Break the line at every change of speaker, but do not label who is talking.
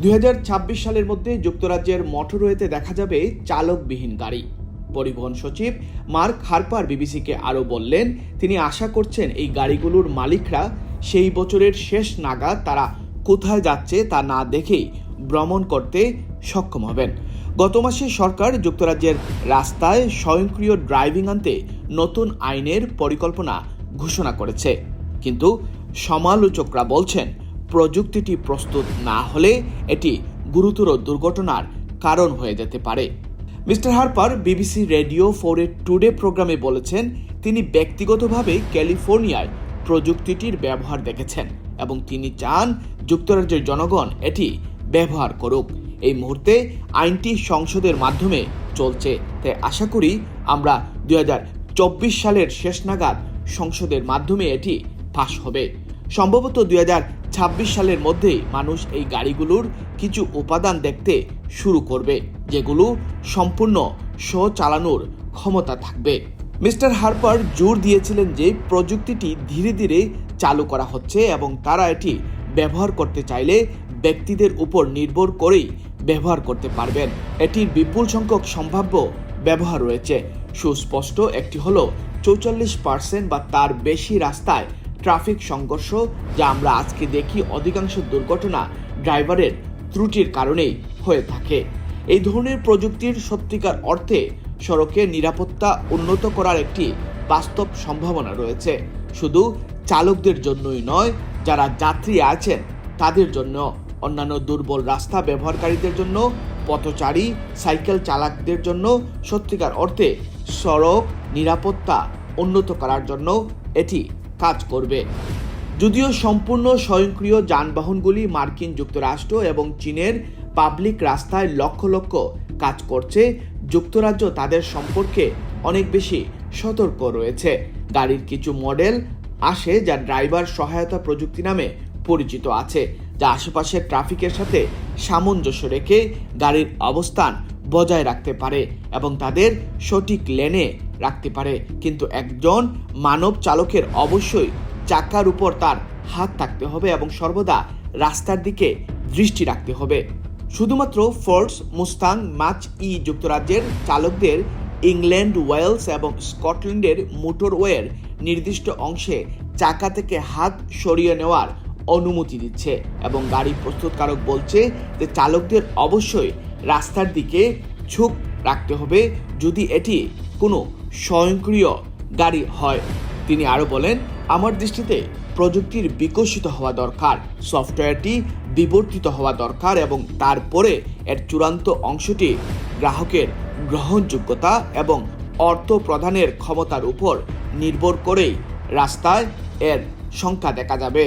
2026 সালের মধ্যে যুক্তরাজ্যের মোটরওয়েতে দেখা যাবে চালকবিহীন গাড়ি। পরিবহন সচিব মার্ক হার্পার বিবিসিকে আরও বললেন, তিনি আশা করছেন এই গাড়িগুলোর মালিকরা সেই বছরের শেষ নাগাদ তারা কোথায় যাচ্ছে তা না দেখেই ভ্রমণ করতে সক্ষম হবেন। গত মাসে সরকার যুক্তরাজ্যের রাস্তায় স্বয়ংক্রিয় ড্রাইভিং আনতে নতুন আইনের পরিকল্পনা ঘোষণা করেছে, কিন্তু সমালোচকরা বলছেন প্রযুক্তিটি প্রস্তুত না হলে এটি গুরুতর দুর্ঘটনার কারণ হয়ে যেতে পারে। Mister Harper BBC radio 4 today প্রোগ্রামে বলেছেন, তিনি ব্যক্তিগতভাবে ক্যালিফোর্নিয়ায় প্রযুক্তিটির ব্যবহার দেখেছেন এবং তিনি চান যুক্তরাজ্যের জনগণ এটি ব্যবহার করুক। এই মুহূর্তে আইনটি সংসদের মাধ্যমে চলছে, তাই আশা করি আমরা 2024 সালের শেষ নাগাদ সংসদের মাধ্যমে এটি পাস হবে। সম্ভবত 2026 সালের মধ্যেই মানুষ এই গাড়িগুলোর কিছু উপাদান দেখতে শুরু করবে, যেগুলো সম্পূর্ণ চালানোর ক্ষমতা থাকবে। মিস্টার হার্পার জোর দিয়েছিলেন যে প্রযুক্তিটি ধীরে ধীরে চালু করা হচ্ছে এবং তারা এটি ব্যবহার করতে চাইলে ব্যক্তিদের উপর নির্ভর করেই ব্যবহার করতে পারবেন। এটির বিপুল সংখ্যক সম্ভাব্য ব্যবহার রয়েছে। সুস্পষ্ট একটি হলো 44% বা তার বেশি রাস্তায় ট্রাফিক সংঘর্ষ, যা আমরা আজকে দেখি অধিকাংশ দুর্ঘটনা ড্রাইভারের ত্রুটির কারণেই হয়ে থাকে। এই ধরনের প্রযুক্তির সত্যিকার অর্থে সড়কে নিরাপত্তা উন্নত করার একটি বাস্তব সম্ভাবনা রয়েছে, শুধু চালকদের জন্যই নয়, যারা যাত্রী আছেন তাদের জন্য, অন্যান্য দুর্বল রাস্তা ব্যবহারকারীদের জন্য, পথচারী, সাইকেল চালকদের জন্য। সত্যিকার অর্থে সড়ক নিরাপত্তা উন্নত করার জন্য এটি কাজ করবে। যদিও সম্পূর্ণ স্বয়ংক্রিয় যানবাহনগুলি মার্কিন যুক্তরাষ্ট্র এবং চীনের পাবলিক রাস্তায় লক্ষ লক্ষ কাজ করছে, যুক্তরাজ্য তাদের সম্পর্কে অনেক বেশি সতর্ক রয়েছে। গাড়ির কিছু মডেল আসে যা ড্রাইভার সহায়তা প্রযুক্তি নামে পরিচিত আছে, যা আশেপাশের ট্রাফিকের সাথে সামঞ্জস্য রেখে গাড়ির অবস্থান বজায় রাখতে পারে এবং তাদের সঠিক লেনে রাখতে পারে। কিন্তু একজন মানব চালকের অবশ্যই চাকার উপর তার হাত থাকতে হবে এবং সর্বদা রাস্তার দিকে দৃষ্টি রাখতে হবে। শুধুমাত্র ফোর্ড মুস্তাং মাচ যুক্তরাজ্যের চালকদের ইংল্যান্ড, ওয়েলস এবং স্কটল্যান্ডের মোটরওয়ের নির্দিষ্ট অংশে চাকা থেকে হাত সরিয়ে নেওয়ার অনুমতি দিচ্ছে এবং গাড়ি প্রস্তুতকারক বলছে যে চালকদের অবশ্যই রাস্তার দিকে ঝোঁক রাখতে হবে যদি এটি কোনো স্বয়ংক্রিয় গাড়ি হয়। তিনি আরও বলেন, আমার দৃষ্টিতে প্রযুক্তির বিকশিত হওয়া দরকার, সফটওয়্যারটি বিবর্তিত হওয়া দরকার এবং তারপরে এর চূড়ান্ত অংশটি গ্রাহকের গ্রহণযোগ্যতা এবং অর্থ প্রদানের ক্ষমতার উপর নির্ভর করেই রাস্তায় এর সংখ্যা দেখা যাবে।